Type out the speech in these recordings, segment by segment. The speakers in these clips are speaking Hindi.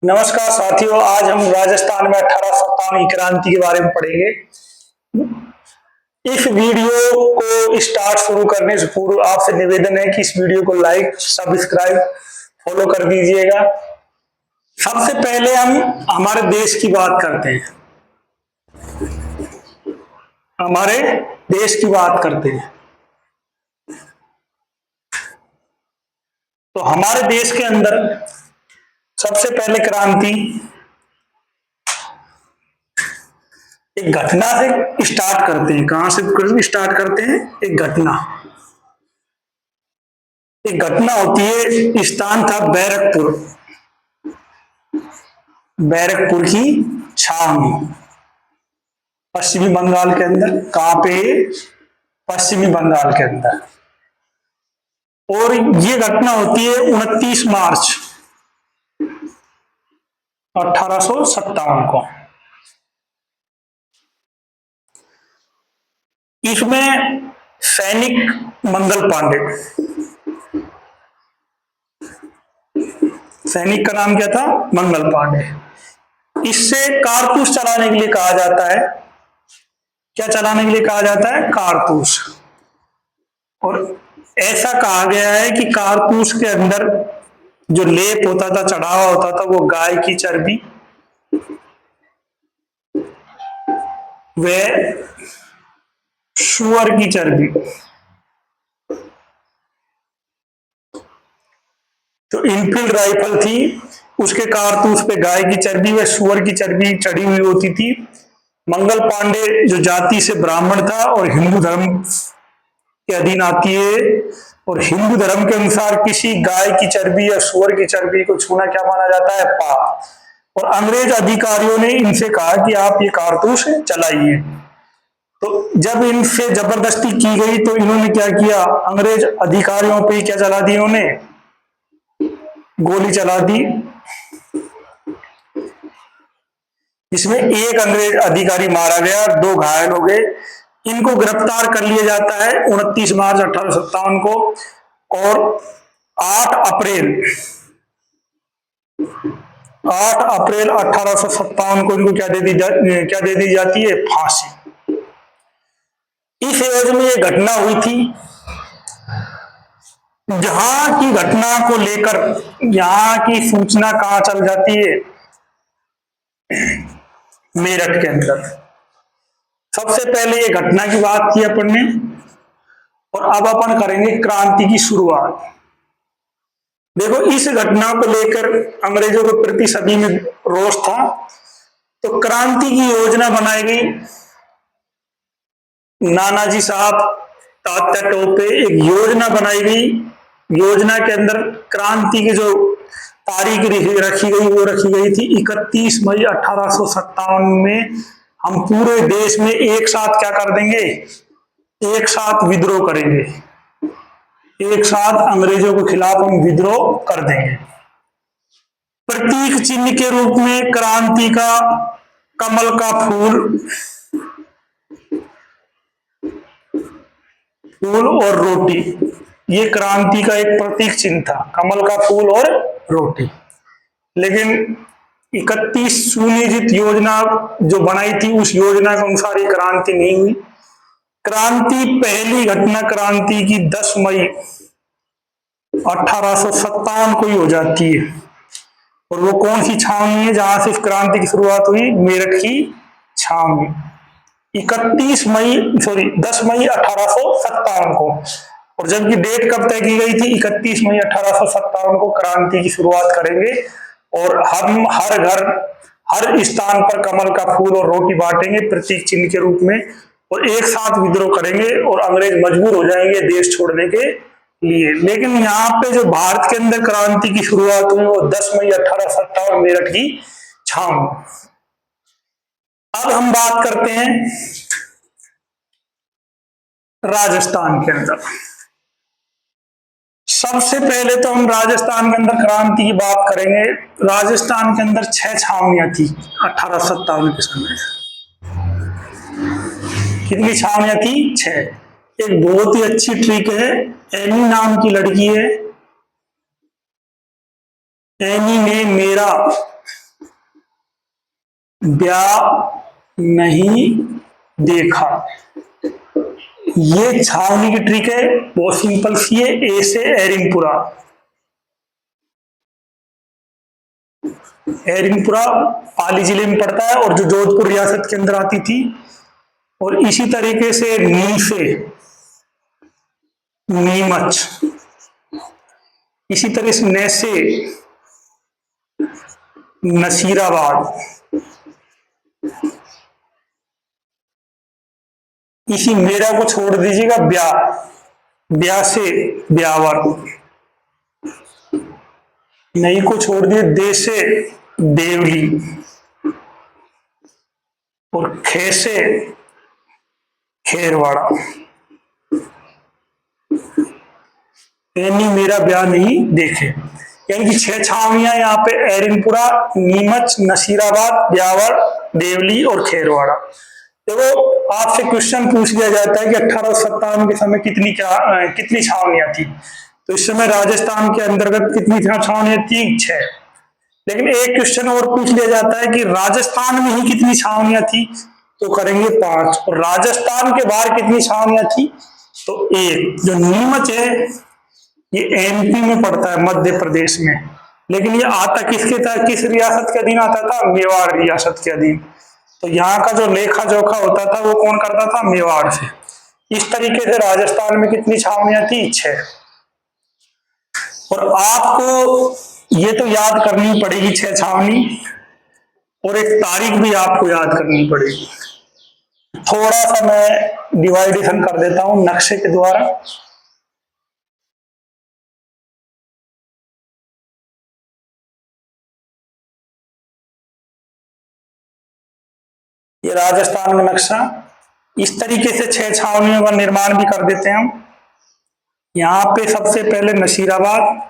नमस्कार साथियों, आज हम राजस्थान में 1857 की क्रांति के बारे में पढ़ेंगे। इस वीडियो को शुरू करने से पूर्व आपसे निवेदन है कि इस वीडियो को लाइक, सब्सक्राइब, फॉलो कर दीजिएगा। सबसे पहले हम हमारे देश की बात करते हैं। हमारे देश की बात करते हैं तो हमारे देश के अंदर सबसे पहले क्रांति एक घटना से स्टार्ट करते हैं। कहां से स्टार्ट करते हैं? एक घटना होती है। स्थान था बैरकपुर। बैरकपुर की छावनी, पश्चिमी बंगाल के अंदर। कहां पे? पश्चिमी बंगाल के अंदर। और ये घटना होती है 29 मार्च 1857 को। इसमें सैनिक मंगल पांडे, सैनिक का नाम क्या था? मंगल पांडे। इससे कारतूस चलाने के लिए कहा जाता है। क्या चलाने के लिए कहा जाता है? कारतूस। और ऐसा कहा गया है कि कारतूस के अंदर जो लेप होता था, चढ़ावा होता था, वो गाय की चर्बी, वह सुअर की चर्बी। तो इनफील्ड राइफल थी, उसके कारतूस पे गाय की चर्बी व सुअर की चर्बी चढ़ी हुई होती थी। मंगल पांडे जो जाति से ब्राह्मण था और हिंदू धर्म के अधीन आती है, और हिंदू धर्म के अनुसार किसी गाय की चर्बी या सुअर की चर्बी को छूना क्या माना जाता है? पाप। और अंग्रेज अधिकारियों ने इनसे कहा कि आप ये कारतूस चलाइए। तो जब इनसे जबरदस्ती की गई तो इन्होंने क्या किया? अंग्रेज अधिकारियों पे क्या चला दी? इन्होंने गोली चला दी। इसमें एक अंग्रेज अधिकारी मारा गया, 2 घायल हो गए। इनको गिरफ्तार कर लिया जाता है 29 मार्च 1857 को। और 8 अप्रैल 1857 को इनको क्या दे दी जाती है? फांसी। इस एवज में यह घटना हुई थी। जहां की घटना को लेकर यहां की सूचना कहां चल जाती है? मेरठ के अंदर। सबसे पहले ये घटना की बात की अपन ने, और अब अपन करेंगे क्रांति की शुरुआत। देखो, इस घटना को लेकर अंग्रेजों के प्रति सभी में रोष था, तो क्रांति की योजना बनाई गई। नानाजी साहब तात्या टोपे, एक योजना बनाई गई। योजना के अंदर क्रांति की जो तारीख रखी गई वो रखी गई थी 31 मई 1857 में। हम पूरे देश में एक साथ क्या कर देंगे? एक साथ विद्रोह करेंगे। एक साथ अंग्रेजों के खिलाफ हम विद्रोह कर देंगे। प्रतीक चिन्ह के रूप में क्रांति का कमल का फूल और रोटी, ये क्रांति का एक प्रतीक चिन्ह था, कमल का फूल और रोटी। लेकिन 31 सुनियोजित योजना जो बनाई थी, उस योजना के अनुसार ये क्रांति नहीं हुई। क्रांति, पहली घटना क्रांति की 10 मई 1857 को ही हो जाती है। और वो कौन सी छावनी है जहां से क्रांति की शुरुआत हुई? मेरठ की छावनी। 10 मई 1857 को। और जबकि डेट कब तय की गई थी? 31 मई 1857 को क्रांति की शुरुआत करेंगे। और हम हर घर, हर स्थान पर कमल का फूल और रोटी बांटेंगे प्रतीक चिन्ह के रूप में, और एक साथ विद्रोह करेंगे। और अंग्रेज मजबूर हो जाएंगे देश छोड़ने के लिए। लेकिन यहाँ पे जो भारत के अंदर क्रांति की शुरुआत हुई वो 10 मई 1857 मेरठ की छावनी। अब हम बात करते हैं राजस्थान के अंदर। सबसे पहले तो हम राजस्थान के अंदर क्रांति की बात करेंगे। राजस्थान के अंदर 6 छावनियां थी 1857 के समय। कितनी छावनियां थी? 6। एक बहुत ही अच्छी ट्रिक है, एनी नाम की लड़की है। एनी ने मेरा ब्याह नहीं देखा। ये छावनी की ट्रिक है, बहुत सिंपल सी है। ए से एरिनपुरा। एरिनपुरा पाली जिले में पड़ता है और जो जोधपुर रियासत के अंदर आती थी। और इसी तरीके से नी से नीमच, इसी तरह से न से नसीराबाद, इसी मेरा को छोड़ दीजिएगा, ब्याह, ब्याह से ब्यावर, नहीं को छोड़ दिए, दे से देवली, और खे से खेरवाड़ा। यानी मेरा ब्याह नहीं देखे, यानी कि 6 छावनियां यहाँ पे एरिनपुरा, नीमच, नसीराबाद, ब्यावर, देवली और खेरवाड़ा। देखो आपसे क्वेश्चन पूछ लिया जाता है कि 1857 के समय कितनी छावनियां थी, तो इस समय राजस्थान के अंतर्गत कितनी छावनियां थी? 6। लेकिन एक क्वेश्चन और पूछ लिया जाता है कि राजस्थान में ही कितनी छावनियां थी, तो करेंगे 5। और राजस्थान के बाहर कितनी छावनियां थी, तो 1। जो नीमच है ये एमपी में पड़ता है, मध्य प्रदेश में, लेकिन ये आता किसके था, किस रियासत के अधीन आता था? मेवाड़ रियासत के अधीन। तो यहाँ का जो लेखा जोखा होता था वो कौन करता था? मेवाड़ से। इस तरीके से राजस्थान में कितनी छावनियां थी? 6। और आपको ये तो याद करनी पड़ेगी 6 छावनी, और एक तारीख भी आपको याद करनी पड़ेगी। थोड़ा सा मैं डिवाइडेशन कर देता हूं नक्शे के द्वारा। ये राजस्थान का नक्शा, इस तरीके से 6 छावनियों का निर्माण भी कर देते हैं हम। यहां पे सबसे पहले नसीराबाद,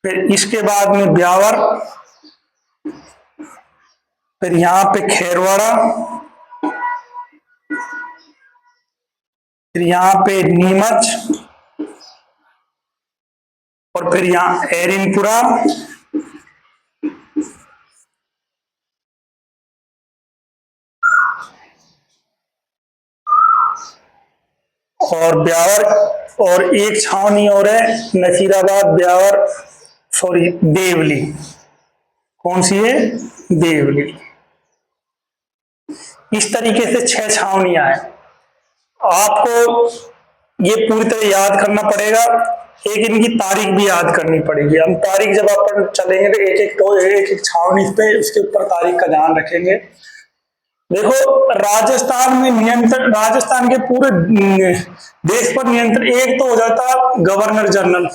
फिर इसके बाद में ब्यावर, फिर यहां पे खेरवाड़ा, फिर यहां पे नीमच, और फिर यहां एरिनपुरा, और ब्यावर, और एक छावनी और है नसीराबाद, ब्यावर, सॉरी देवली। कौन सी है? देवली। इस तरीके से 6 छावनियां हैं। आपको ये पूरी तरह याद करना पड़ेगा, एक इनकी तारीख भी याद करनी पड़ेगी। हम तारीख जब अपन चलेंगे तो एक एक छावनी पे उसके ऊपर तारीख का ध्यान रखेंगे। देखो राजस्थान में नियंत्रण, राजस्थान के पूरे देश पर नियंत्रण एक तो हो जाता गवर्नर जनरल।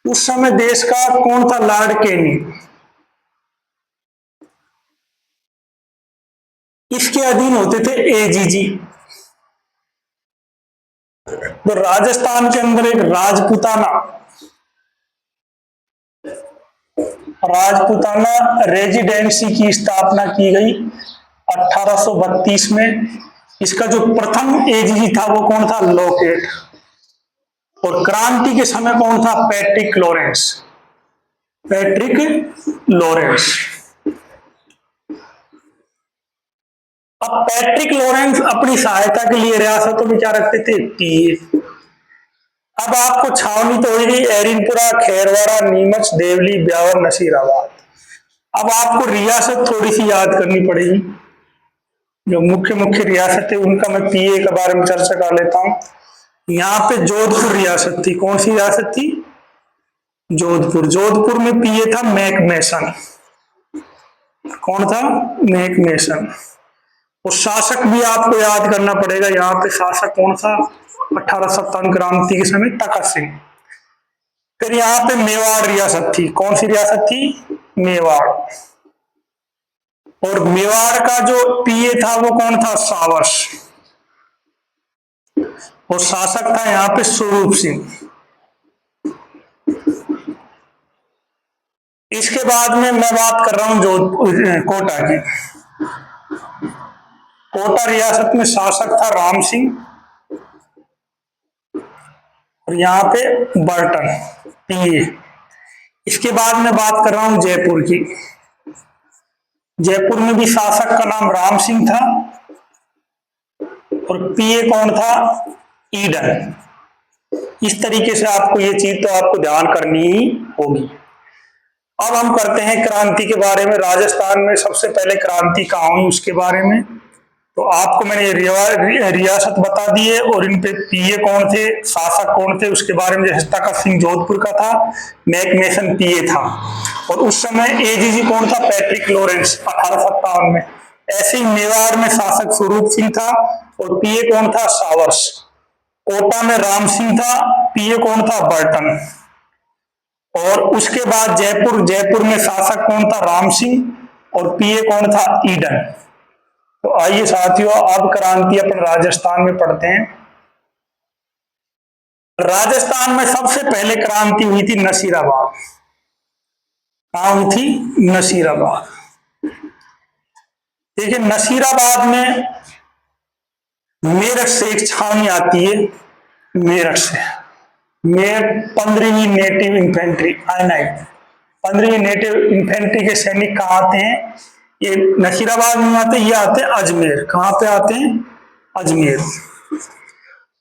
उस समय देश का कौन था? लॉर्ड केनी। इसके अधीन होते थे एजीजी। तो राजस्थान के अंदर एक राजपूताना रेजिडेंसी की स्थापना की गई 1832 में। इसका जो प्रथम एजीजी था वो कौन था? लॉकेट। और क्रांति के समय कौन था? Patrick Lawrence. Patrick Lawrence. अब पैट्रिक लॉरेंस अपनी सहायता के लिए रियासतों में क्या रखते थे? पीए। अब आपको छावनी तो हो गई एरिनपुरा, खेरवाड़ा, नीमच, देवली, ब्यावर, नसीराबाद। अब आपको रियासत थोड़ी सी याद करनी पड़ेगी। जो मुख्य मुख्य रियासत है उनका मैं पीए के बारे में चर्चा कर लेता हूं। यहाँ पे जोधपुर रियासत थी। कौन सी रियासत थी? जोधपुर। जोधपुर में पीए था मैकमेसन। कौन था? मैकमेसन। और शासक भी आपको याद करना पड़ेगा। यहाँ पे शासक कौन था? 1857 क्रांति के समय तखत सिंह। फिर यहाँ पे मेवाड़ रियासत थी। कौन सी रियासत थी? मेवाड़। और मेवाड़ का जो पीए था वो कौन था? सावस। और शासक था यहाँ पे स्वरूप सिंह। इसके बाद में मैं बात कर रहा हूं जोधपुर कोटा की। कोटा रियासत में शासक था राम सिंह। और यहाँ पे बर्टन पीए। इसके बाद मैं बात कर रहा हूं जयपुर की। जयपुर में भी शासक का नाम राम सिंह था और पीए कौन था? ईडन। इस तरीके से आपको ये चीज तो आपको ध्यान करनी ही होगी। अब हम करते हैं क्रांति के बारे में। राजस्थान में सबसे पहले क्रांति कहाँ हुई उसके बारे में। तो आपको मैंने रियासत बता दी है और इन पे पीए कौन थे, शासक कौन थे उसके बारे में। जैसे तखत सिंह जोधपुर का था, मैकमेसन पीए था। और उस समय एजीजी कौन था? पैट्रिक लॉरेंस 1857 में। ऐसे ही मेवाड़ में शासक स्वरूप सिंह था और पीए कौन था? सावर्स। कोटा में राम सिंह था, पीए कौन था? बर्टन। और उसके बाद जयपुर में शासक कौन था? राम सिंह और पीए कौन था? ईडन। तो आइए साथियों, अब क्रांति अपन राजस्थान में पढ़ते हैं। राजस्थान में सबसे पहले क्रांति हुई थी नसीराबाद। कहां हुई थी? नसीराबाद। देखिए, नसीराबाद में मेरठ से एक छावनी आती है, मेरठ से। 15वीं नेटिव इन्फेंट्री, आयनाइट 15वीं नेटिव इन्फेंट्री के सैनिक कहाँ आते हैं? ये नसीराबाद में आते हैं, ये आते हैं अजमेर। कहाँ पे आते हैं? अजमेर।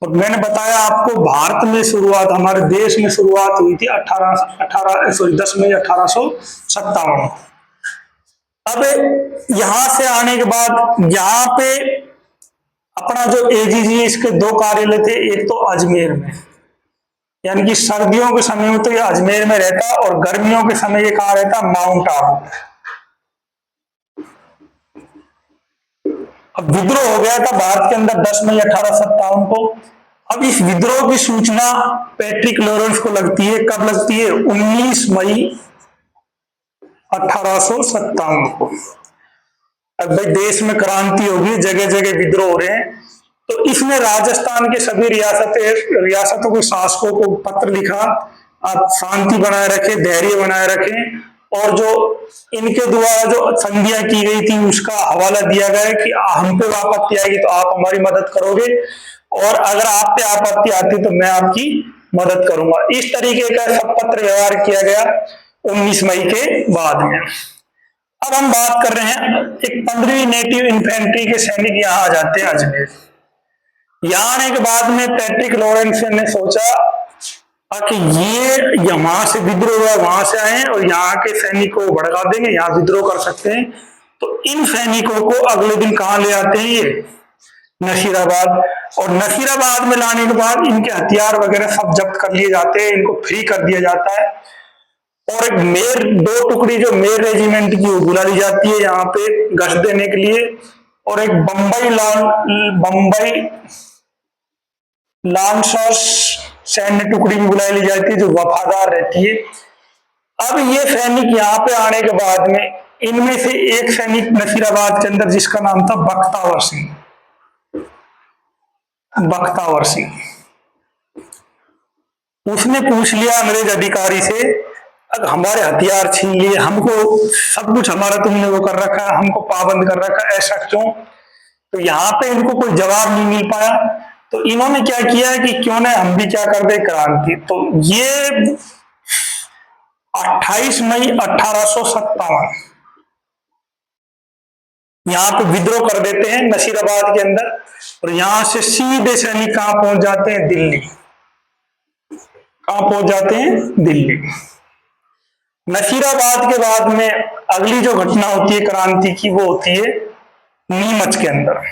और मैंने बताया आपको, भारत में शुरुआत, हमारे देश में शुरुआत हुई थी 10 मई 1857। अब यहां से आने के बाद यहाँ पे अपना जो एजीजी, इसके 2 कार्यालय थे। एक तो अजमेर में, यानी कि सर्दियों के समय में तो ये अजमेर में रहता और गर्मियों के समय ये कहाँ रहता? माउंट आबू। अब विद्रोह हो गया था भारत के अंदर 10 मई 1857 को। अब इस विद्रोह की सूचना पैट्रिक लॉरेंस को लगती है। कब लगती है? 19 मई 1857 को। अब भाई देश में क्रांति होगी, जगह जगह विद्रोह हो रहे हैं, तो इसने राजस्थान के सभी रियासतों के शासकों को पत्र लिखा, आप शांति बनाए रखें, धैर्य बनाए रखें। और जो इनके द्वारा जो संधियां की गई थी उसका हवाला दिया गया कि हम पे आपत्ति आएगी तो आप हमारी मदद करोगे, और अगर आप पे आपत्ति आती तो मैं आपकी मदद करूंगा। इस तरीके का सब पत्र व्यवहार किया गया 19 मई के बाद में। अब हम बात कर रहे हैं, एक 15वीं नेटिव इन्फेंट्री के सैनिक यहाँ आ जाते हैं अजमेर। यहाँ आने के बाद में पैट्रिक लॉरेंस ने सोचा कि ये वहां से विद्रोह हुआ, वहां से आए और यहाँ के सैनिकों को भड़का देंगे, यहाँ विद्रोह कर सकते हैं। तो इन सैनिकों को अगले दिन कहाँ ले आते हैं? ये नसीराबाद। और नसीराबाद में लाने के बाद इनके हथियार वगैरह सब जब्त कर लिए जाते हैं, इनको फ्री कर दिया जाता है। और एक मेर 2 टुकड़ी जो मेर रेजिमेंट की वो बुला ली जाती है यहाँ पे गश्त देने के लिए। और एक बम्बई लांसर्स सैन्य टुकड़ी भी बुलाई ली जाती है जो वफादार रहती है। अब ये सैनिक यहाँ पे आने के बाद में इनमें से एक सैनिक नसीराबाद के अंदर, जिसका नाम था बख्तावर सिंह। बख्तावर सिंह, उसने पूछ लिया अंग्रेज अधिकारी से, अगर हमारे हथियार छीन लिए, हमको सब कुछ हमारा तुमने वो कर रखा है, हमको पाबंद कर रखा है, ऐसा क्यों? तो यहाँ पे इनको कोई जवाब नहीं मिल पाया। तो इन्होंने क्या किया है कि क्यों ना हम भी क्या कर दे, क्रांति। तो ये 28 मई 1857 यहाँ पे विद्रोह कर देते हैं नसीराबाद के अंदर। और यहां से सीधे सैनिक कहां पहुंच जाते हैं? दिल्ली। कहां पहुंच जाते हैं? दिल्ली। नसीराबाद के बाद में अगली जो घटना होती है क्रांति की, वो होती है नीमच के अंदर।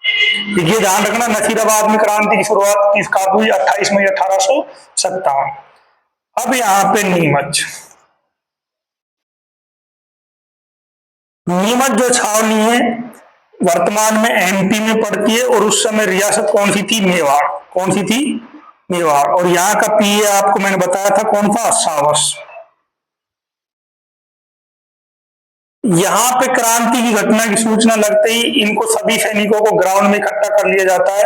ये ध्यान रखना, नसीराबाद में क्रांति की शुरुआत किस का हुई? 28 मई 1857। अब यहां पे नीमच जो छावनी है वर्तमान में एमपी में पड़ती है, और उस समय रियासत कौन सी थी? मेवाड़। कौन सी थी? मेवाड़। और यहाँ का पीए आपको मैंने बताया था कौन था? सावर्स। यहां पे क्रांति की घटना की सूचना लगते ही इनको सभी सैनिकों को ग्राउंड में इकट्ठा कर लिया जाता है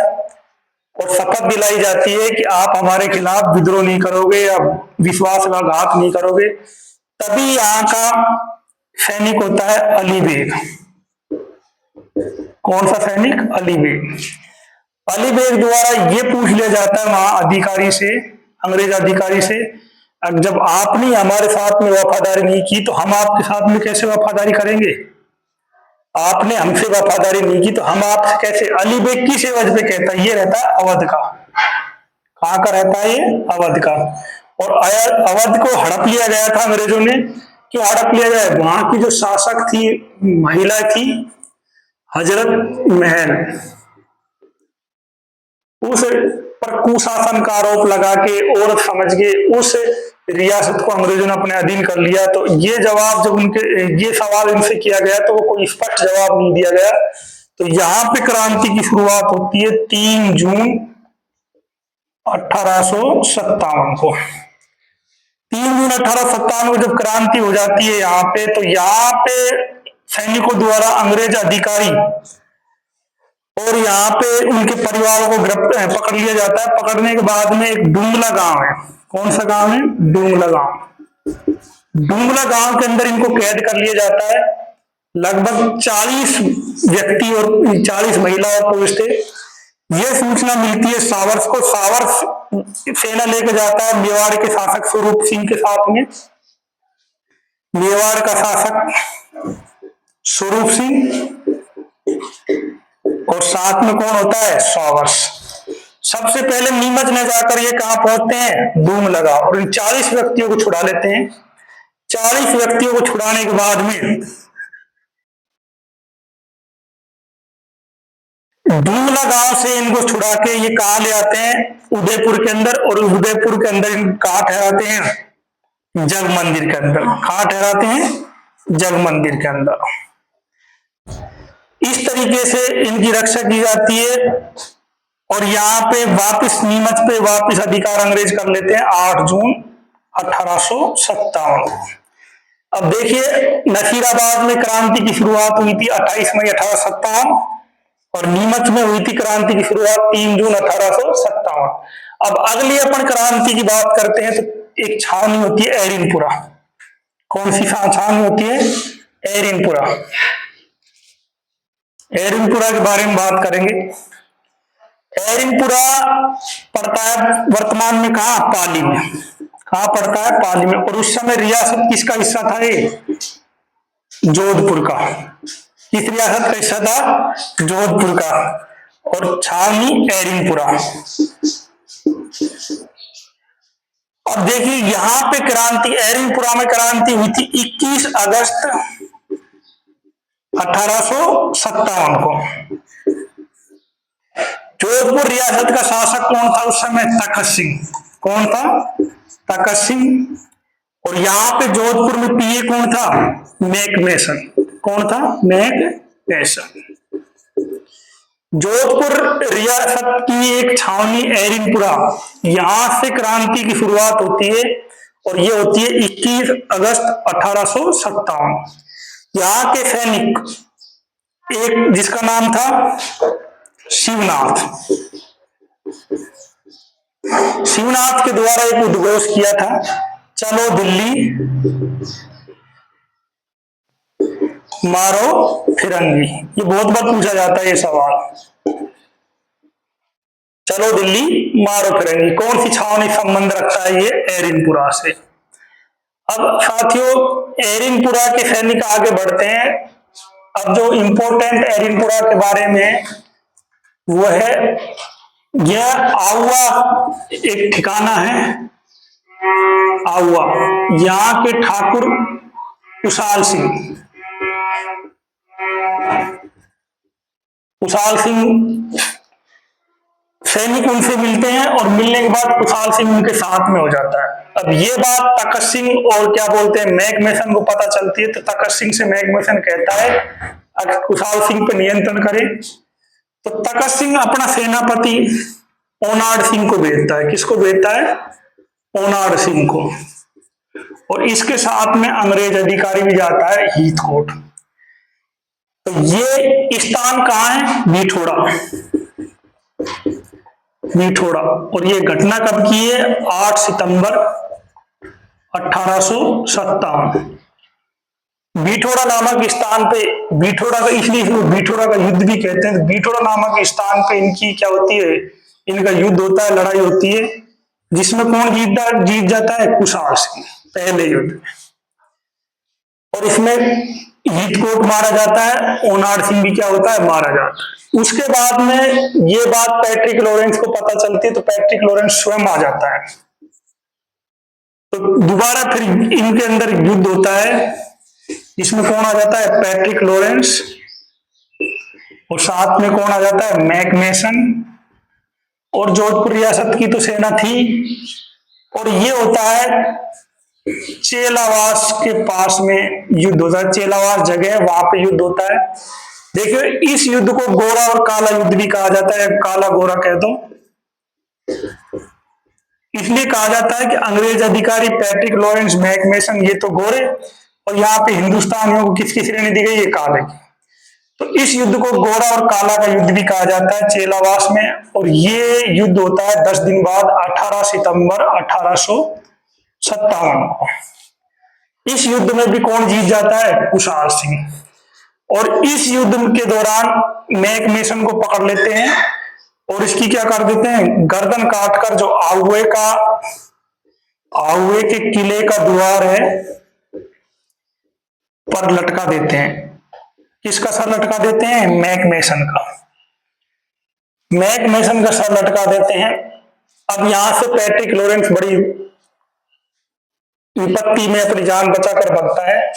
और शपथ दिलाई जाती है कि आप हमारे खिलाफ विद्रोह नहीं करोगे या विश्वासघात नहीं करोगे। तभी यहाँ का सैनिक होता है अली बेग। कौन सा सैनिक? अली बेग। अली बेग द्वारा ये पूछ लिया जाता है वहां अधिकारी से अंग्रेज अधिकारी से। अब जब आपने हमारे साथ में वफादारी नहीं की तो हम आपके साथ में कैसे वफादारी करेंगे? आपने हमसे वफादारी नहीं की तो हम आपसे कैसे? अली बेग किस एवज पे कहता है? ये रहता है अवध का। कहाँ का रहता है? ये अवध का। और अवध को हड़प लिया गया था अंग्रेजों ने। क्यों हड़प लिया गया? वहां की जो शासक थी, महिला थी, हजरत महल, उस पर कुशासन का आरोप लगा के और समझ के उस रियासत को अंग्रेजों ने अपने अधीन कर लिया। तो ये जवाब जब उनके ये सवाल इनसे किया गया तो वो कोई स्पष्ट जवाब नहीं दिया गया। तो यहाँ पे क्रांति की शुरुआत होती है 3 जून 1857 को। 3 जून 1857 को जब क्रांति हो जाती है यहाँ पे, तो यहाँ पे सैनिकों द्वारा अंग्रेज अधिकारी और यहाँ पे उनके परिवार को पकड़ लिया जाता है। पकड़ने के बाद में एक डूंगला गांव है। कौन सा गांव है? डूंगला गांव। डूंगला गांव के अंदर इनको कैद कर लिया जाता है। लगभग 40 व्यक्ति और 40 महिला और पुरुष थे। यह सूचना मिलती है सावर्स को। सावर्स सेना लेकर जाता है मेवाड़ के शासक स्वरूप सिंह के साथ में। मेवाड़ का शासक स्वरूप सिंह और साथ में कौन होता है? सावर्स। सबसे पहले नीमच में जाकर ये कहां पहुंचते हैं? डूंगला। और इन 40 व्यक्तियों को छुड़ा लेते हैं। 40 व्यक्तियों को छुड़ाने के बाद में डूंगला गांव से इनको छुड़ा के ये कहां ले आते हैं? उदयपुर के अंदर। और उदयपुर के अंदर कहां ठहराते हैं? जग मंदिर के अंदर। कहां ठहराते हैं? जग मंदिर के अंदर। इस तरीके से इनकी रक्षा की जाती है और यहाँ पे वापस नीमच पे वापस अधिकार अंग्रेज कर लेते हैं 8 जून 1857। अब देखिए, नसीराबाद में क्रांति की शुरुआत हुई थी 28 मई 1857 और नीमच में हुई थी क्रांति की शुरुआत 3 जून 1857। अब अगली अपन क्रांति की बात करते हैं तो एक छावनी होती है एरिनपुरा। कौन सी छावनी होती है? एरिनपुरा। एरिनपुरा के बारे में बात करेंगे। एरिनपुरा पड़ता है वर्तमान में कहा? पाली में। कहा पड़ता है? पाली में। और उस समय रियासत किसका हिस्सा था? ये जोधपुर का। किस रियासत का हिस्सा था? जोधपुर का। और छावनी एरिनपुरा। अब देखिए, यहां पे क्रांति, एरिनपुरा में क्रांति हुई थी 21 अगस्त 1857 को। जोधपुर रियासत का शासक कौन था उस समय? तखत सिंह। कौन था? तखत सिंह। और यहाँ पे जोधपुर में पीए कौन था? मैकमेसन। कौन था? मैकमेसन। जोधपुर रियासत की एक छावनी एरिनपुरा, यहां से क्रांति की शुरुआत होती है और ये होती है 21 अगस्त 1857। यहाँ के सैनिक, एक जिसका नाम था शिवनाथ, शिवनाथ के द्वारा एक उद्घोष किया था, चलो दिल्ली मारो फिरंगी। ये बहुत बार पूछा जाता है ये सवाल, चलो दिल्ली मारो फिरंगी। कौन सी छावनी संबंध रखता है ये? एरिनपुरा से। अब साथियों, एरिनपुरा के सैनिक आगे बढ़ते हैं। अब जो इंपॉर्टेंट एरिनपुरा के बारे में वो है, यह आउवा एक ठिकाना है। आउवा, यहाँ के ठाकुर कुशाल सिंह, कुशाल सिंह सैनिक उनसे मिलते हैं और मिलने के बाद कुशाल सिंह उनके साथ में हो जाता है। अब ये बात तखत सिंह और क्या बोलते हैं मैकमेसन को पता चलती है। तो तखत सिंह से मैकमेसन कहता है अगर कुशाल सिंह पे नियंत्रण करे। तो तखत सिंह अपना सेनापति ओनाड सिंह को भेजता है। किसको भेजता है? ओनाड सिंह को। और इसके साथ में अंग्रेज अधिकारी भी जाता है, हीथकोट। तो ये स्थान कहां है? मीठोड़ा। मीठोड़ा। और ये घटना कब की है? 8 सितंबर 1857। बीठोड़ा नामक स्थान पे, बीठोड़ा का इसलिए बीठोड़ा का युद्ध भी कहते हैं। बीठोड़ा नामक स्थान पे इनकी क्या होती है? इनका युद्ध होता है, लड़ाई होती है। जिसमें कौन जीत जाता है? कुशाल सिंह, पहले युद्ध में। और इसमें हितकोट मारा जाता है, ओनाड सिंह भी क्या होता है? मारा जाता है। उसके बाद में ये बात पैट्रिक लॉरेंस को पता चलती है, तो पैट्रिक लॉरेंस स्वयं आ जाता है। तो दोबारा फिर इनके अंदर युद्ध होता है, इसमें कौन आ जाता है? पैट्रिक लॉरेंस, और साथ में कौन आ जाता है? Mac Mason. और जोधपुर रियासत की तो सेना थी। और ये होता है चेलावास के पास में युद्ध होता है, चेलावास जगह है, वहां पे युद्ध होता है। देखिए इस युद्ध को गोरा और काला युद्ध भी कहा जाता है, काला गोरा कह दो। इसलिए कहा जाता है कि अंग्रेज अधिकारी पैट्रिक लॉरेंस, मैक मेसन ये तो गोरे, और यहाँ पे हिंदुस्तानियों को किसकी श्रेणी दी गई? ये काले की। तो इस युद्ध को गोरा और काला का युद्ध भी कहा जाता है चेलावास में। और ये युद्ध होता है 10 दिन बाद 18 सितंबर 1857 को। इस युद्ध में भी कौन जीत जाता है? कुशाल सिंह। और इस युद्ध के दौरान मैक मेसन को पकड़ लेते हैं और इसकी क्या कर देते हैं? गर्दन काटकर जो आहुए के किले का द्वार है पर लटका देते हैं। किसका सर लटका देते हैं? मैक मेसन का। मैक मेसन का सर लटका देते हैं। अब यहां से पैट्रिक लॉरेंस बड़ी विपत्ति में अपनी जान बचाकर भागता है।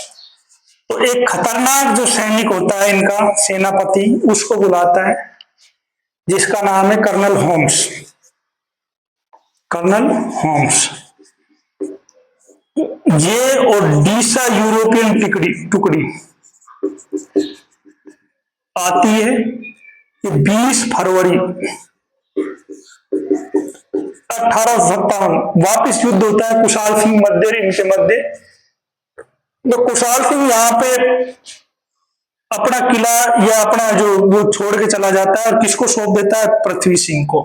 तो एक खतरनाक जो सैनिक होता है इनका सेनापति, उसको बुलाता है, जिसका नाम है कर्नल होम्स। कर्नल होम्स ये ओडिशा यूरोपियन टुकड़ी आती है। ये 20 फरवरी 1857 वापिस युद्ध होता है कुशाल सिंह इनके मध्य। तो कुशाल सिंह यहाँ पे अपना किला या अपना जो वो छोड़ के चला जाता है, और किसको सौंप देता है? पृथ्वी सिंह को।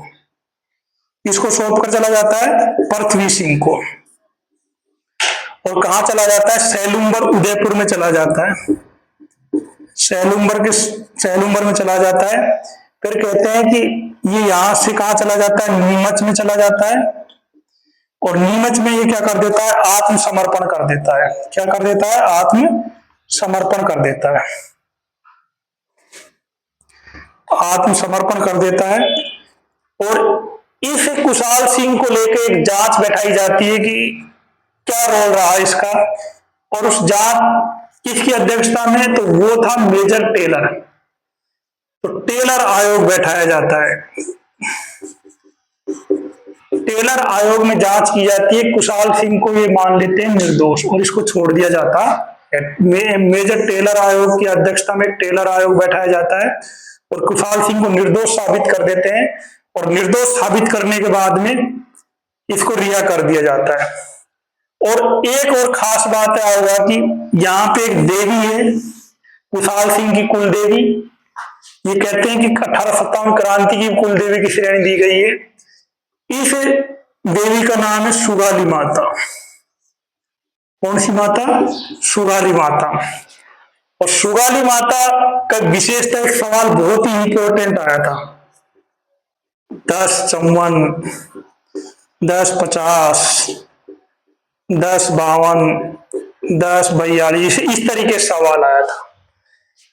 किसको सौंप कर चला जाता है? पृथ्वी सिंह को। और कहा चला जाता है? सैलुम्बर उदयपुर में चला जाता है। सैलुम्बर में चला जाता है। फिर कहते हैं कि ये यहां से कहा चला जाता है? नीमच में चला जाता है। और नीमच में ये क्या कर देता है? आत्मसमर्पण कर देता है। क्या कर देता है? आत्मसमर्पण कर देता है। आत्मसमर्पण कर देता है। और इस कुशाल सिंह को लेकर एक जांच बैठाई जाती है कि क्या रोल रहा है इसका। और उस जांच किसकी अध्यक्षता में? तो वो था मेजर टेलर। तो टेलर आयोग बैठाया जाता है। टेलर आयोग में जांच की जाती है। कुशाल सिंह को ये मान लेते हैं निर्दोष और इसको छोड़ दिया जाता है। मेजर टेलर आयोग की अध्यक्षता में टेलर आयोग बैठाया जाता है और कुशाल सिंह को निर्दोष साबित कर देते हैं। और निर्दोष साबित करने के बाद में इसको रिहा कर दिया जाता है। और एक और खास बात आएगा कि यहाँ पे एक देवी है, कुशाल सिंह की कुल देवी। ये कहते हैं कि 1857 क्रांति की कुल देवी की श्रेणी दी गई है। इस देवी का नाम है सुगाली माता। कौन सी माता? सुगाली माता। और सुगाली माता का विशेषता एक सवाल बहुत ही इंपॉर्टेंट आया था। 1054, 1050, 1052, 1042 इस तरीके से सवाल आया था।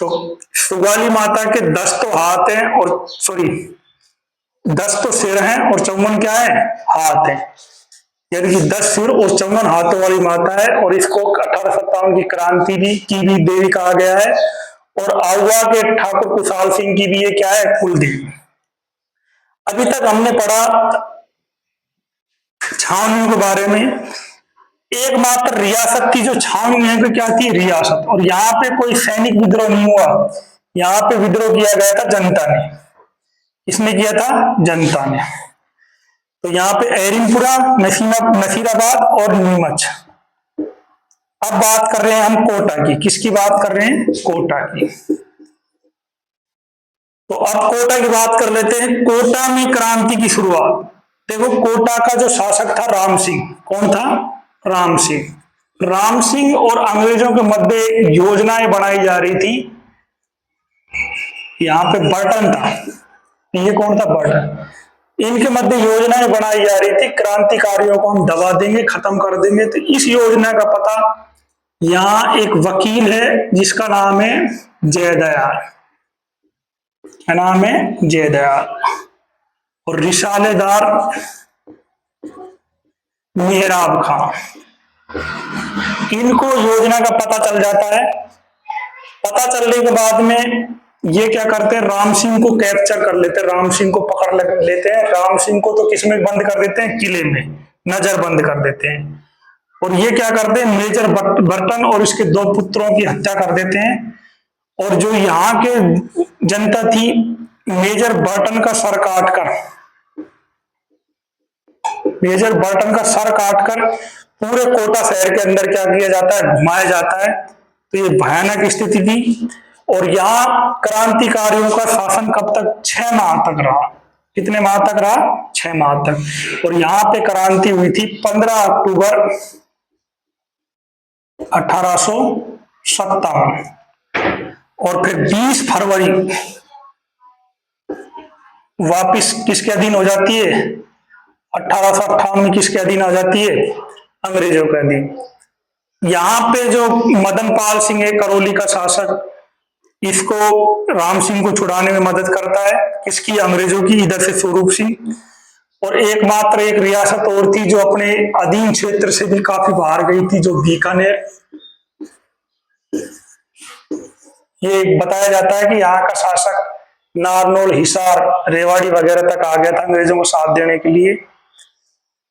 तो सुगाली माता के 10 तो हाथ हैं और 10 तो सिर हैं और 54 क्या है? हाथ हैं। यानी कि 10 सिर और 54 हाथों वाली माता है। और इसको 1857 की क्रांति की भी देवी कहा गया है। और आहुआ के ठाकुर कुशाल सिंह की भी ये क्या है? कुल देवी। अभी तक हमने पढ़ा छावनियों के बारे में। एकमात्र रियासत थी जो छावनी है, क्या थी? रियासत। और यहाँ पे कोई सैनिक विद्रोह नहीं हुआ, यहाँ पे विद्रोह किया गया था जनता ने। किसने किया था? जनता ने। तो यहाँ पे एरिनपुरा, नसीराबाद और नीमच। अब बात कर रहे हैं हम कोटा की। किसकी बात कर रहे हैं? कोटा की। तो अब कोटा की बात कर लेते हैं। कोटा में क्रांति की शुरुआत। देखो कोटा का जो शासक था राम सिंह। कौन था? राम सिंह। राम सिंह और अंग्रेजों के मध्य योजनाएं बनाई जा रही थी। यहां पे बर्टन था। ये कौन था? बर्टन। इनके मध्य योजनाएं बनाई जा रही थी, क्रांतिकारियों को हम दबा देंगे, खत्म कर देंगे। तो इस योजना का पता, यहां एक वकील है जिसका नाम है जयदयाल, क्या नाम है? जयदयाल। और रिसालेदार मेहराब खां। इनको योजना का पता चल जाता है। पता चलने के बाद में ये क्या करते हैं, राम सिंह को कैप्चर कर लेते हैं, राम सिंह को पकड़ लेते हैं। राम सिंह को तो किसमें बंद कर देते हैं? किले में, नजर बंद कर देते हैं। और ये क्या करते हैं, मेजर बर्टन और इसके दो पुत्रों की हत्या कर देते हैं। और जो यहाँ के जनता थी, मेजर बर्टन का सर काटकर, मेजर बर्टन का सर काटकर पूरे कोटा शहर के अंदर क्या किया जाता है, घुमाया जाता है। तो ये भयानक स्थिति थी। और यहाँ क्रांतिकारियों का शासन कब तक? 6 माह तक रहा। कितने माह तक रहा? 6 माह तक। और यहाँ पे क्रांति हुई थी 15 अक्टूबर 1857। और फिर 20 फरवरी वापिस किसके अधीन हो जाती है? 1858 में किसके अधीन आ जाती है? अंग्रेजों के अधीन। यहाँ पे जो मदन पाल सिंह है, करौली का शासक, इसको राम सिंह को छुड़ाने में मदद करता है। किसकी? अंग्रेजों की। इधर से स्वरूप सिंह। और एकमात्र एक रियासत और थी जो अपने अधीन क्षेत्र से भी काफी बाहर गई थी, जो बीकानेर। ये बताया जाता है कि यहाँ का शासक नारनौल, हिसार, रेवाड़ी वगैरह तक आ गया था अंग्रेजों को साथ देने के लिए।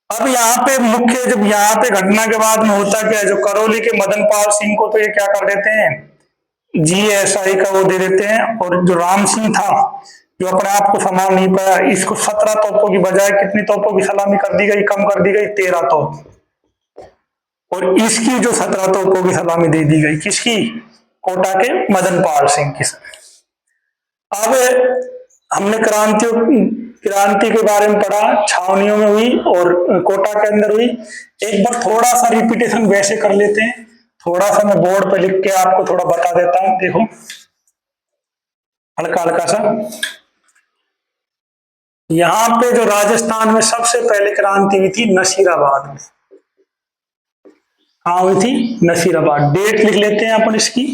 अब यहाँ पे मुख्य, जब यहाँ पे घटना के बाद में होता क्या है, जो करौली के मदन पाल सिंह को तो ये क्या कर देते हैं, GSI का वो दे देते हैं। और जो राम सिंह था, जो अपने आप को संभाल नहीं पाया, इसको 17 तोपों की बजाय कितनी तोपों की सलामी कर दी गई? कम कर दी गई, 13 तोप। और इसकी जो 17 तोपों की सलामी दे दी गई, किसकी? कोटा के मदन पाल सिंह की। अब हमने क्रांति के बारे में पढ़ा, छावनियों में हुई और कोटा के अंदर हुई। एक बार थोड़ा सा रिपीटेशन वैसे कर लेते हैं, थोड़ा सा मैं बोर्ड पे लिख के आपको थोड़ा बता देता हूं। देखो, हल्का हल्का सा। यहां पे जो राजस्थान में सबसे पहले क्रांति हुई थी, नसीराबाद में। कहां हुई थी? नसीराबाद। डेट लिख लेते हैं अपन इसकी,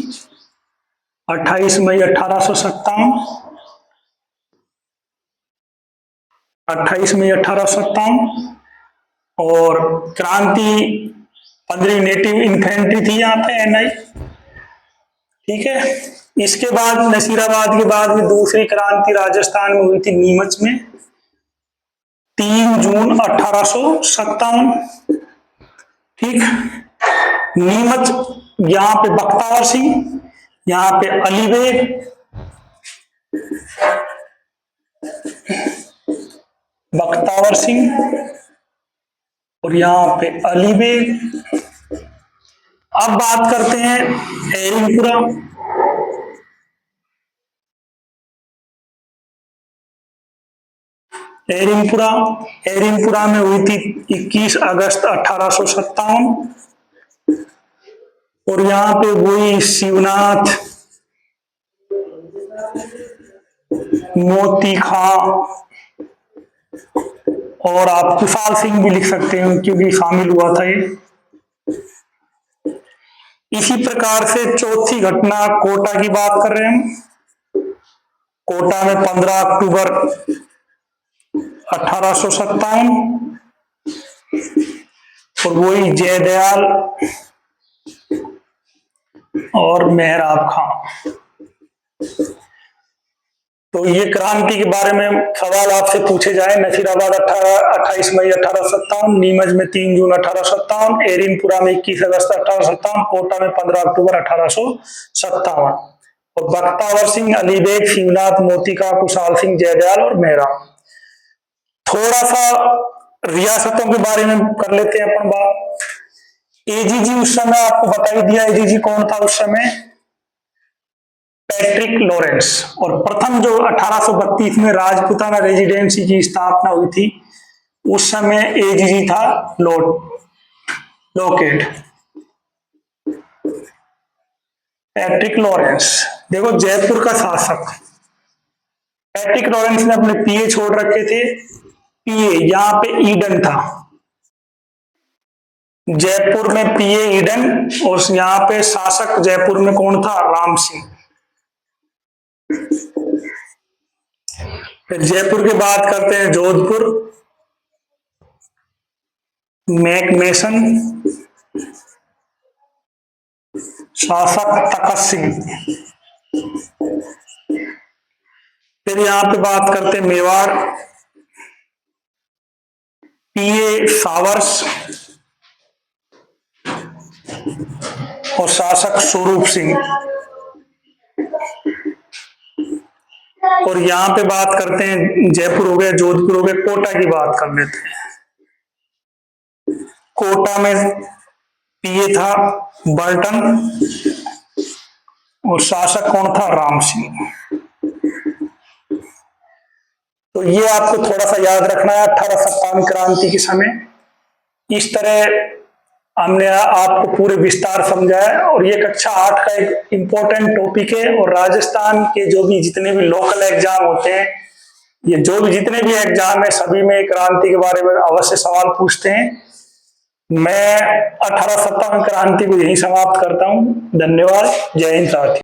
28 मई 1857। 28 मई 1857। और क्रांति 15वीं नेटिव इन्फेंट्री थी यहाँ पे, NI। ठीक है। इसके बाद नसीराबाद के बाद में दूसरी क्रांति राजस्थान में हुई थी, नीमच में, 3 जून 1857। ठीक। नीमच, यहाँ पे बख्तावर सिंह, यहाँ पे अली बेग, बख्तावर सिंह और यहाँ पे अली बेग। अब बात करते हैं एरिनपुरा। एरिनपुरा में हुई थी 21 अगस्त 1857। और यहाँ पे वही शिवनाथ, मोती खां और आप कुशाल सिंह भी लिख सकते हैं क्योंकि शामिल हुआ था ये। इसी प्रकार से चौथी घटना कोटा की बात कर रहे हैं हम। कोटा में 15 अक्टूबर 1857। और वही जयदयाल और मेहराब खां। तो ये क्रांति के बारे में सवाल आपसे पूछे जाए। नसीराबाद 28 मई 1857, नीमच में 3 जून 1857, एरिनपुरा में 21 अगस्त 1857, कोटा में 15 अक्टूबर 1857। और बख्तावर सिंह, अली बेग, शिवनाथ, मोतिका, कुशाल सिंह, जयदयाल और मेहराब। थोड़ा सा रियासतों के बारे में कर लेते हैं अपन बात। AGG उस समय आपको बता ही दिया, AGG कौन था उस समय? Patrick Lawrence. और प्रथम जो 1832 में राजपुताना रेजिडेंसी की स्थापना हुई थी, उस समय AGG था लॉकेट, पैट्रिक लॉरेंस। देखो, जयपुर का शासक पैट्रिक लॉरेंस ने अपने PA छोड़ रखे थे पीए, यहां पे ईडन था, जयपुर में पीए ईडन, और यहां पे शासक जयपुर में कौन था? राम सिंह। फिर जयपुर की बात करते हैं, जोधपुर, मैकमेसन, शासक तखत सिंह। फिर यहां पे बात करते हैं मेवाड़, पीए सावर्स और शासक स्वरूप सिंह। और यहां पे बात करते हैं, जयपुर हो गया, जोधपुर हो गया, कोटा की बात कर लेते हैं। कोटा में पीए था बर्टन और शासक कौन था? राम सिंह। तो ये आपको थोड़ा सा याद रखना है 1857 क्रांति के समय। इस तरह हमने आपको पूरे विस्तार समझाया, और ये कक्षा 8 का एक इंपॉर्टेंट टॉपिक है। और राजस्थान के जो भी जितने भी लोकल एग्जाम होते हैं, ये जो भी जितने भी एग्जाम है, सभी में क्रांति के बारे में अवश्य सवाल पूछते हैं। मैं 1857 क्रांति को यही समाप्त करता हूं। धन्यवाद। जय हिंद साथी।